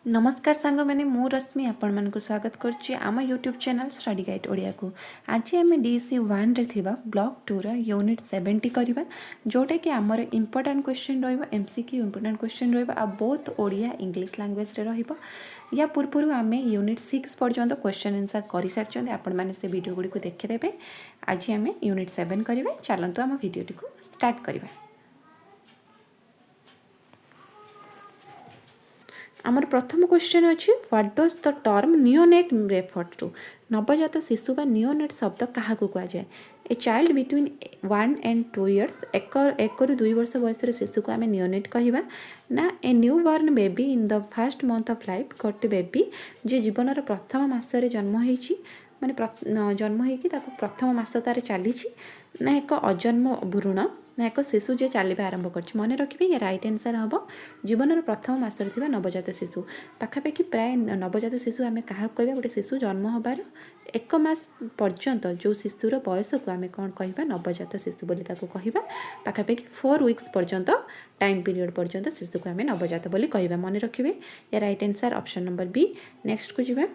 नमस्कार सांग मैंने मु रश्मि आपण मन को स्वागत करुच्ची आम YouTube channel study guide Odia को। आज आम डीसी 1 रे थिबा ब्लॉक 2 रा यूनिट 70 करबा जोटा कि आमर इंपोर्टेंट क्वेश्चन रहइबा एमसीक्यू इंपोर्टेंट क्वेश्चन रहइबा आ बोथ ओडिया इंग्लिश लैंग्वेज रे रहइबा। या पूर्व आम यूनिट 6 पर्यंत क्वेश्चन आंसर कर सारी आपण मैंने से वीडियो गुड़ी को देखिदेवे। आज आम यूनिट 7 करबा। चलतु आम वीडियो को स्टार्ट करबा। आमर प्रथम क्वेश्चन अच्छी what does the term neonate refer to. नवजात शिशु बा नियोनेट शब्द क्या कहुए। A child between 1 and 2 years एक रु 2 वर्ष बयसर शिशु को आम नियोनेट कहवा ना a new born baby in the first month of life गोटे बेबी जे जीवन प्रथम मसरे जन्म होती माने जन्म होगी प्रथम मस तार चली ना एक अजन्म भ्रूण ना एक शिशु जे चलवा आरंभ कर मन रखिए ये राइट आंसर हम जीवन प्रथम मसरे थी नवजात शिशु पाखापाखि प्राय नवजात शिशु आम क्या कह गोटे शिशु जन्म हबार एक मास पर्यंत जो शिशुर बयस को आम कौन कह नवजात शिशु बोली कहवा पाखापाखि 4 weeks पर्यंत टाइम पीरियड पर्यंत शिशु को आम नवजात बोली कहवा मन रखिए ये right answer option number B. Next को जी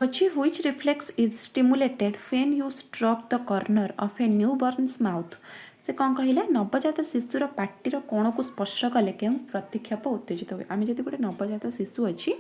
अच्छी which reflex is stimulated when you stroke the corner of a newborn's mouth। से कौन कहला नवजात शिशुर पार्टीर कोण को स्पर्श कले क्यों प्रतिक्षेप उत्तेजित हुए। आम जब गोटे नवजात शिशु अच्छी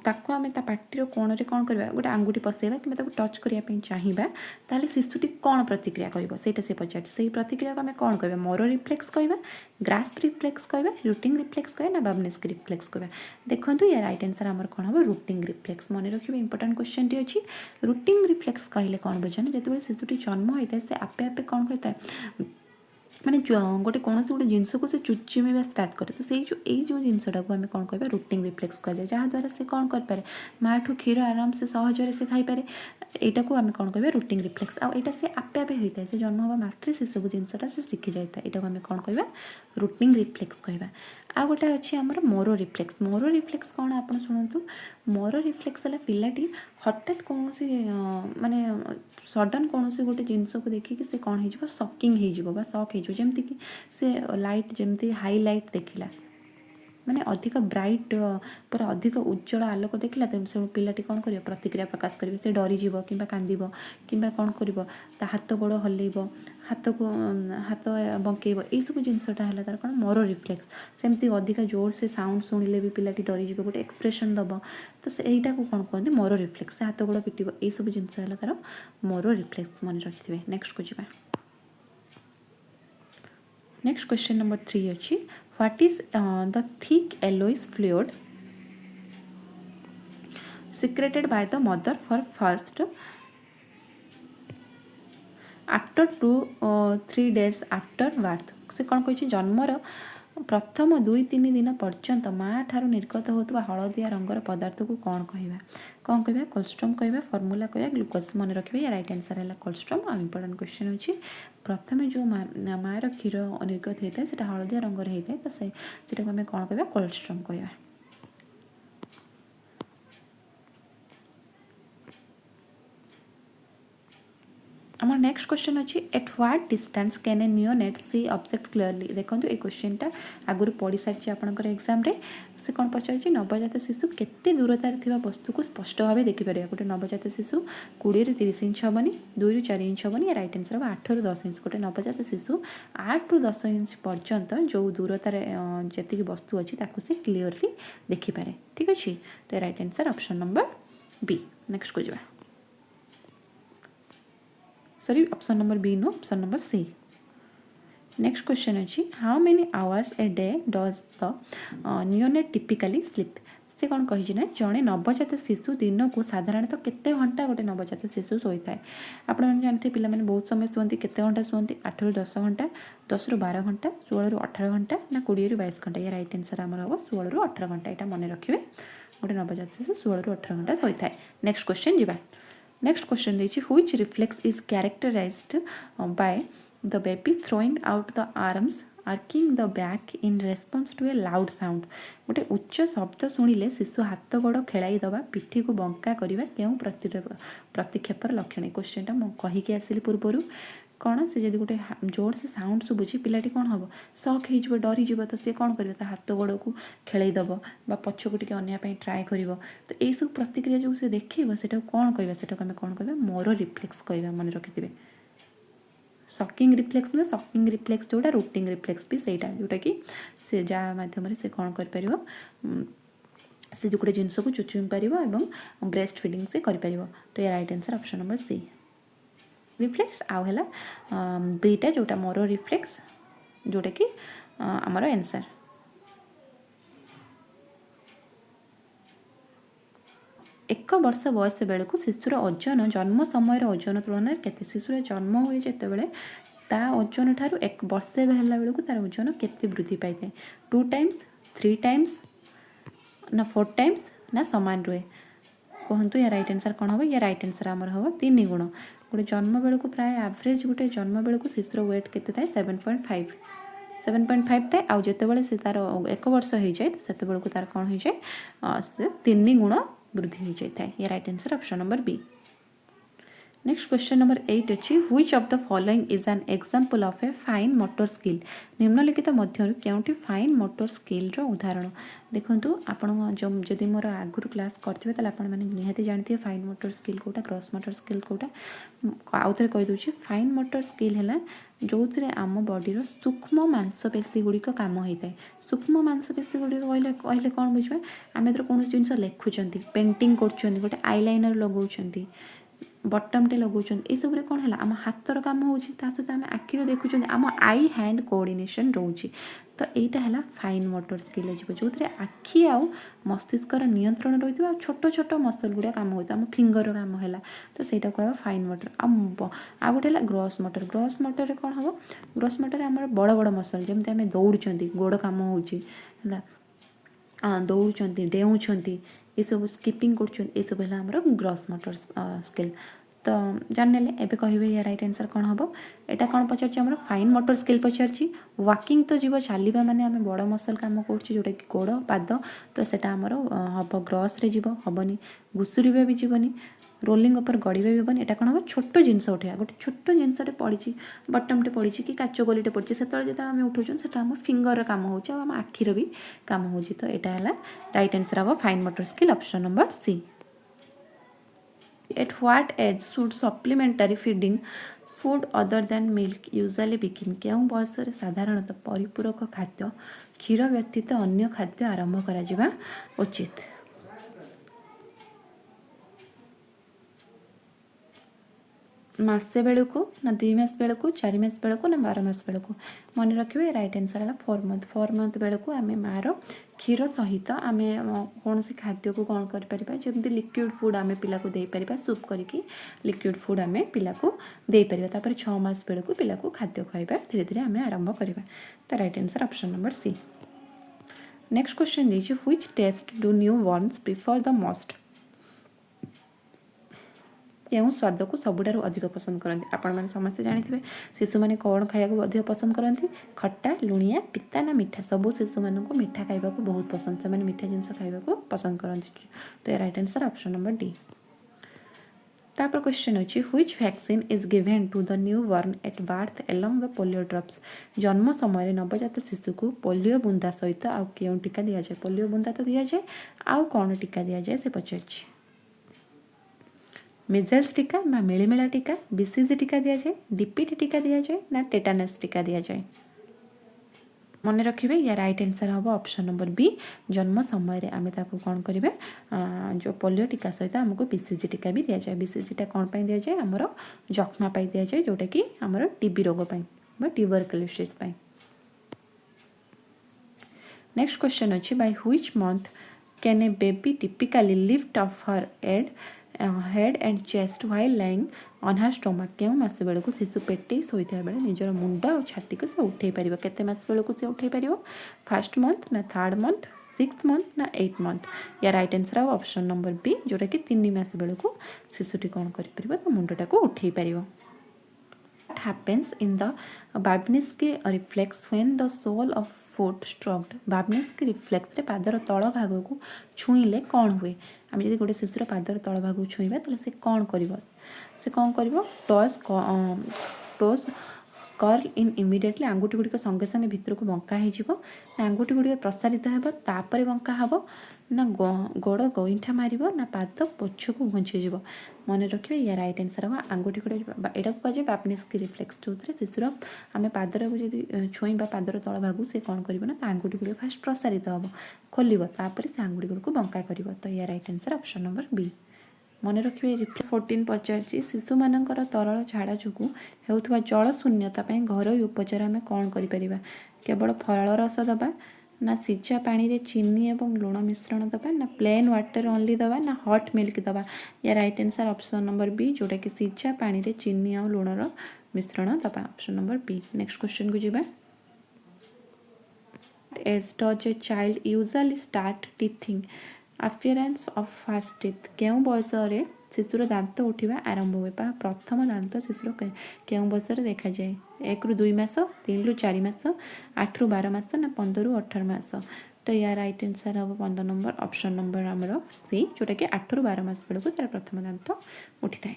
ताको आम पार्टीर कोण रे कौन करवा गोटे आंगुठी पसैबा कि टच करने चाहिए ताले शिशुटी कौन प्रतिक्रिया कर से पचार से प्रतिक्रिया को आम कौन कह मोर रिफ्लेक्स कहवा ग्रास्प रिफ्लेक्स कहवा रूटिंग रिफ्लेक्स कहवा ना बाबनेस्क रिफ्लेक्स कहवा। देखो ये राइट आंसर आमर कौन हम रूटिंग रिफ्लेक्स मन रखिए इंपोर्टेंट क्वेश्चन टी अच्छी रूटिंग रिफ्लेक्स कहले कौन बुझाना जो शिशुटी जन्म होता है से आपे आपे कौन करता है माने गोटे कौन गोटे जिनस को से चुचिमेवा स्टार्ट करे तो से जो जिनसटा को आम कौन कह रूटिंग रिफ्लेक्स कहुए जहाँद्वारा से कौन करे माँ ठू क्षीर आराम से सहजरे से खाईपे यहाँ को आम कौन कह रूटिंग रिफ्लेक्स आईटा से आपे आपे होता है से जन्म हवा मात्र से सब जिनसटा से शिखी जाए यहाँ को आम कौन कह रूटिंग रिफ्लेक्स कहवा। आ गोटे अच्छी आमर मोरो रिफ्लेक्स कौन आप शुणु मोरो रिफ्लेक्स है पिलाटी हठात कौन माने सडन कौन गोटे जिनस को देखिए से कौन हो सकिंग हो सक हो जमती कि से लाइट जमती हाईलाइट देखला माने अधिक ब्राइट पर अधिक उज्जवल आलोक देखला तेणु से पिलाटी कौन कर प्रतिक्रिया प्रकाश करेंगे से डरीज कि कांदब कि कौन कर हाथ गोड़ हल्लेब हाथ को हाथ बंकेब यू सब जिनसटा है तार कौन मोर रिफ्लेक्स सेमती अधिक जोर से साउंड शुणिले भी पिलाटी डरीज गोटे एक्सप्रेशन दब तो से यहीटा को कौन कहते मोर रिफ्लेक्स से हाथ गोड़ पिटब यू सब जिनस है तार मोर रिफ्लेक्स मन रखिए। नेक्स्ट को जी नेक्स्ट क्वेश्चन नंबर 3 अच्छी what is the thick yellowish fluid secreted by the mother for first after 2-3 days after birth. से कौन कही जन्मर प्रथम 2-3 दिन पर्यंत माँ ठार निर्गत होता हलदिया रंगर पदार्थ को कौन कह कोलेस्ट्रम कह फर्मूला कह ग्लूकोज मन रखिए राइट आंसर है कोलेस्ट्रम। आ इंपोर्टेंट क्वेश्चन अच्छी प्रथम जो माँ क्षीर निर्गत होता है हलदिया रंगर होता है तो से आम कौन कह कोलेस्ट्रम कह। आम नेक्स्ट क्वेश्चन अच्छी at what distance can a neonate see object clearly. देखो ये क्वेश्चन आगुरी पढ़ी सारी आपंकर एग्जाम से कौन पचार नवजात शिशु केते दूरतार थिबा वस्तु को स्पष्ट भाव देखिपर गोटे नवजात शिशु 20-30 इंच हेनी 2-4 इंच हेनी राइट आंसर हम 8-10 इंच गोटे नवजात शिशु 8-10 इंच पर्यंत जो दूरतार जी वस्तु अच्छी से क्लीयरली देखिपे। ठीक अच्छे तो right answer option number B. Next को जावा sorry option number B no option number C. Next question अच्छी how many hours a day does the neonate typically sleep. से कौन कही ना जड़े नवजात शिशु दिन को साधारणतः केते घंटा गोटे नवजात शिशु शोता है। आप जानते पे बहुत समय शुंती केते घंटा शुंती 8-10 घंटा 10-12 घंटा 16-18 घंटा ना 20-22 घंटा। ये राइट आंसर आमर हम 16-18 घंटा यहाँ मन रखिए गोटे नवजात शिशु 16-18 घंटा शोता है। नेक्स्ट क्वेश्चन जी नेक्स्ट क्वेश्चन देखिए which reflex is characterised by the baby throwing out the arms arching the back in response to a loud sound. गोटे उच्च शब्द शुणिले शिशु हाथ गोड़ खेलाई दबा पिठी को बंका करवा क्यों प्रतिक्षेपर लक्षण। क्वेश्चन टा कहीकि आसिली पूर्वर कौन से जब गोटे जोर से साउंड शुभुची पिलाटी कौन हम शक हो डरीज तो सी कौन कर हाथ गोड़ को खेलईदब पछ को अनापी ट्राए कर तो यही सब प्रतिक्रिया जो से देखो से कौन कह आम कौन कह मोर रिफ्लेक्स कह मन रखिथे सकिंग रिफ्लेक्स नुहे सकिंग रिफ्लेक्स जोटा रूटिंग रिफ्लेक्स भी सहीटा जोटा कि से जहाँ मध्यम से कौन कर से जो गोटे जिनस को चुचुमी पार और ब्रेस्ट फीडिंग से कर तो ये right answer option number C reflex आउ है बीटा जोटा मोर रिफ्लेक्स जोटा कि आमर आंसर एक वर्ष बयस बेलू शिशुर ओजन जन्म समय ओजन तुलन केते शिशुर जन्म हुए जिते ता ओजन ठारू एक वर्ष बेलू तार ओजन केते वृद्धि पाई थाए 2 टाइम्स 3 टाइम्स ना 4 टाइम्स ना सामान रुए कहतु या राइट आंसर कौन हम या राइट आंसर आमर हम 3 गुण गोटे जन्म बेलू प्राय एवरेज गोटे जन्म बेलू शिशुर वेट केते थाए 7.5 थाए आउ जिते से तार एक वर्ष हो जाए तो से बेलू तार कौन हो जाए से 3 गुण वृद्धि हो जाए ये right answer option number B next question number 8 अच्छी which of the following is an example of a fine motor skill निम्नलिखित मध्य क्योंटी फाइन मोटर स्किल रो उदाहरण देखंतु आपण जदि मोर आगुर क्लास करथिबे ताले आपण माने निहाती जानथिबे फाइन मोटर स्किल कोटा क्रॉस मोटर स्किल कोटा आउ थरे कहि दोछि फाइन मोटर स्किल हैला जो आम बॉडी रो सूक्ष्म मांसपेशी गुड़िक काम होता है सूक्ष्म मांसपेशी गुड़िक कहले कौन बुझे आम कौन जिन लिखुं पेंटिंग कर गोटे आईलाइनर लगाउछंती बटमटे लगाउछंती ये सब कौन है आम हाथर काम होची सहित आम आखिर देखुं आम आई हैंड कोऑर्डिनेशन रोची तो यहाँ है फाइन मोटर स्किल जो आखि आउ मस्तिष्कर नियंत्रण रही है छोट छोट मसल गुड़ा काम होता है आम फिंगर काम है तो सहीटा कह फाइन मोटर आ गोटे है ग्रॉस मोटर कौन हम ग्रॉस मोटर आम बड़ बड़ मसल जमी आम दौड़ गोड़ काम होची दौड़ डेउंट ये सब स्किपिंग कर ग्रॉस मोटर स्किल तो जान एबे कहिबे या राइट आंसर कौन हम एटा कौन पचार आम फाइन मोटर स्किल पचार वॉकिंग तो जीव चलवा माने आम बड़ मसल काम कर जोटा कि गोड़ पाद तो सेटा आमर हम ग्रॉस रे जीव हेनी घुसुरीबा भी जीवनी रोलिंग उपर गड़िबा भी हेनी एटा कौन हम छोट जिनस उठा गोटे छोट जिनसटे पड़ी बटमटे पड़ी कि काच गोलीटे पड़ी से जो आम उठाऊँ से आम फिंगर काम होम आखिर भी काम हो तो यहाँ है राइट आंसर हम fine motor skill option number C At what age should supplementary feeding food other than milk usually begin? केउं बयस साधारणतः परिपूरक खाद्य क्षीर व्यतीत अन्य खाद्य आरंभ करा उचित मसे बेलू को ना 2 मास बेलू को 4 मास बेलू को ना 12 मास बेलू को मन रखिए राइट आंसर है 4 मंथ बेलू को आम मार क्षीर सहित आम कौन से खाद्य को कौन कर जमी लिक्विड फूड आम पिला को दे पार सूप करके लिक्विड फूड आम पिला को दे पार 6 मास बेलू को पिला को खाद्य खुआबा धीरे धीरे आम आरंभ करवा तो right answer option number C next question दीजिए which taste do newborns prefer the most केउं स्वाद को सबुठारु अधिक पसंद करती आपण मैंने समस्ते जानी शिशु मैंने कौन खाया अधिक पसंद करती खट्टा लुणिया पिता ना मीठा सबू शिशु मान मीठा खाइबा को बहुत पसंद से मीठा जिनस खाइबा पसंद करती तो ये right answer option number D तापर क्वेश्चन अच्छी which vaccine is given to the newborn at birth along the polio drops जन्म समय नवजात शिशु को पोलियो बुंदा सहित आउ केउं टीका दि जाए पोलियो बुंदा तो दि जाए आउ कौन टीका दि जाए से पचार मेजल्स टीका ना मिलीमेला टीका बीसीजी टीका दि जाए डीपीटी टीका दि जाए ना टेटानस टीका दि जाए मन रखिए या राइट आंसर हम ऑप्शन नंबर बी जन्म समय आम कौन करेंगे जो पोलियो टीका सहित आमको बीसीजी टीका भी दि जाए बीसीजीटा कौन पाई दि जाए आमर जख्मा पाई दि जाए जोटा कि आमर टीबी रोग पाई ट्यूबरकुलोसिस पाई नेक्स्ट क्वेश्चन अच्छी by which month can a baby typically lift off her head and chest while lying on her stomach केउं मास बेलू शिशु पेटे शोता बेले निजर मुंड और छाती को से उठे पार केते मास बेलू से उठे पार फर्स्ट मंथ ना 3rd मंथ 6th मंथ ना 8th मंथ या राइट आंसर है ऑप्शन नंबर बी जोटा कि 3 मास बेलू शिशुटी कौन कर मुंडटा को उठे पार What happens in the Babinski reflex when the sole of foot stroked? Babinski reflex रे पादर तल भाग को छुईले कौन हुए आम जब गोटे शिशुर पादर तल भाग को छुईबा ताले से कौन करिवो से कौन करिवो टोज कर्ल इन इमिडिएटली आंगुठी गुड़िक संगे संगे भितर को बंका हो आंगुठी गुड़िक प्रसारित होपर बंका हे ना गोड़ गईठा मार ना पाद पछक घुंची मन रखिए या रईट आंसर हम आंगुठी गुड़ यहाँ कहुए बापनेस्की रिफ्लेक्स जो शिशुर आम पादर को जब छुईबा पादर तल भाग से कौन कर आंगुठी गुड़ फास्ट प्रसारित हम खोल से आंगुठी गुड़ को बंका कर तो या right answer option number B मन रखिए रिफ्लेक्स 14 पचार शिशु मानकर तरल झाड़ा जो होता जल शून्यता घरोई उपचार आम कौन कर केवल फल रस दबा ना सीझा पानी रे चीनी और लुण मिश्रण दबा ना प्लेन वाटर ओनली दबा ना हॉट मिल्क दबा या right answer option number B जोटा कि सीझा पानी रे चीनी और लुणर मिश्रण दबा option number B next question को जीवा age does a child usually start teething appearance of first teeth केउ बयस रे शिशुर दांत उठा आरंभ हुए प्रथम दांत शिशुर केउ बयस देखा जाए 1 ରୁ 2 मास 3 ରୁ 4 मास 8 ରୁ 12 मास ना 15 ରୁ 18 मास तो या राइट आंसर हम 15 नंबर ऑप्शन नंबर आमर सी जोटा कि 8 ରୁ 12 मास बेलू तार प्रथम दांत उठी थाए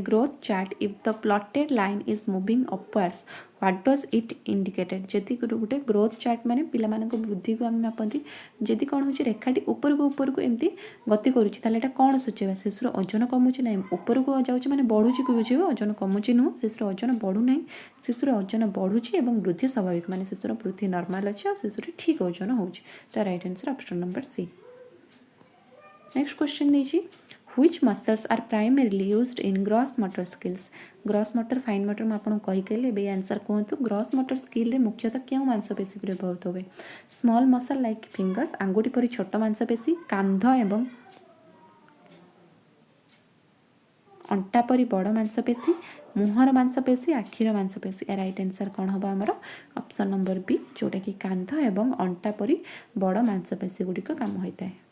growth chart if the plotted line is moving upwards what does it indicated जदि गोटे ग्रोथ चार्ट माने पिला मानक वृद्धि को आम मापती जदि कौन हो रेखाटी ऊपर को एमती गति करुँचा कौन सूचेगा शिशुर ओजन कमुचे ना ऊपर को जाऊँच मैंने बढ़ुची को बुझे ओजन कमुची नुह शिशुर ओजन बढ़ुना शिशुर ओजन बढ़ुची और वृद्धि स्वाभाविक माने शिशुर वृद्धि नॉर्मल अच्छे और शिशुर ठीक ओजन हो तो right answer option number C next question दीजिए which muscles are primarily used in gross motor skills gross motor fine motor मैं आपको कही कहले बे आंसर कहतु gross motor skill रे मुख्यतः क्यों मांसपेशी व्यवहृत हुए स्मॉल मसल लाइक फिंगर्स आंगुठी परी छोट मांसपेशी कांध एवं अंटा परी बड़ मांसपेशी मुहर मांसपेशी आखिर मांसपेशी राइट आंसर कौन हम आमर ऑप्शन नंबर बी जोटा कि कांध एवं अंटा परी बड़ मांसपेशी गुड़िक काम होता है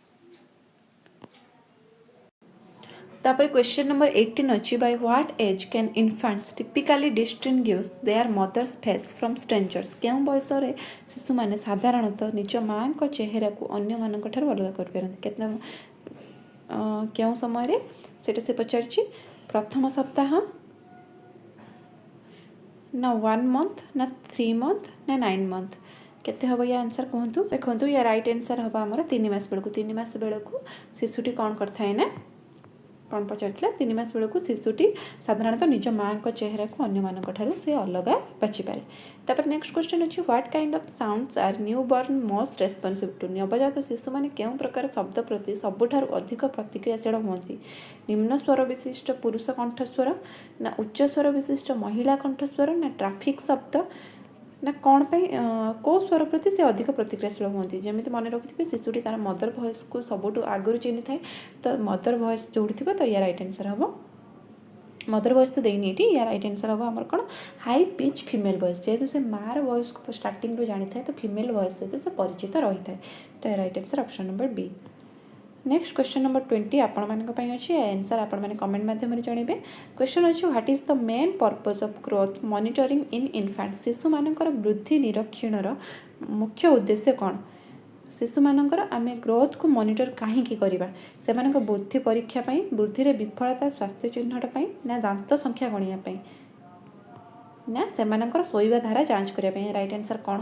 तापर क्वेश्चन नंबर 18 अच्छी by what age can infants typically distinguish their mothers face from strangers क्यों बयस रे शिशु माने साधारणतः निज माँ को चेहरा को अन्य मानक ठार अलग कर पारନ୍ତି केतना क्यों समय रे सेटा से पचारछि प्रथम सप्ताह ना 1 मंथ ना 3 मंथ ना 9 मंथ केते हबो या आंसर कहंतु देखंतु या राइट आंसर हबा हमर 3 मास बेलकु 3 मास बेलकु शिशुटी कौन करथाय ना कौन पचार 3 मास बेलू शिशुटी साधारणतः निज माँ को चेहरा को अन्य मानक ठारू से अलग बाछि पारे तापर नेक्स्ट क्वेश्चन अछि what kind of sounds are newborn most responsive to नवजात शिशु माने केउ प्रकार शब्द प्रति सबुठारू अधिक प्रतिक्रियाशील होती निम्न स्वर विशिष्ट पुरुष कंठस्वर ना उच्च स्वर विशिष्ट महिला कंठस्वर ना ट्रैफिक शब्द ना कौन कौ स्वर प्रति से अधिक प्रतिक्रियाशील होती जमी मन रखिए शिशुटी तार मदर भॉइस को सबुठ आगुरी चिन्ह थाए तो मदर भॉइस जो थी तो या राइट आंसर हम मदर भॉइस तो देनी ये या राइट आंसर हम आमर कौन हाई पिच फीमेल भॉइस जेहेतु से मार भॉइस को स्टार्टिंग जानी था तो फीमेल भॉइस सहित से परिचित रही है तो या right answer option number B next question number 20 आपण मानक पई अछि आंसर आपण माने कमेंट माध्यम रे जणिबे क्वेश्चन अछि what is the main purpose of growth monitoring in infant शिशु मानकर वृद्धि निरीक्षणर मुख्य उद्देश्य कौन शिशु मानकर आमे ग्रोथ को मॉनिटर काहे की करबा से मानक बुद्धि परीक्षा पई वृद्धि रे विफलता स्वास्थ्य चिन्हट पई ना दांत संख्या गणिया पई ना से मानकर सोइबा धारा जांच करिया पई राइट आंसर कौन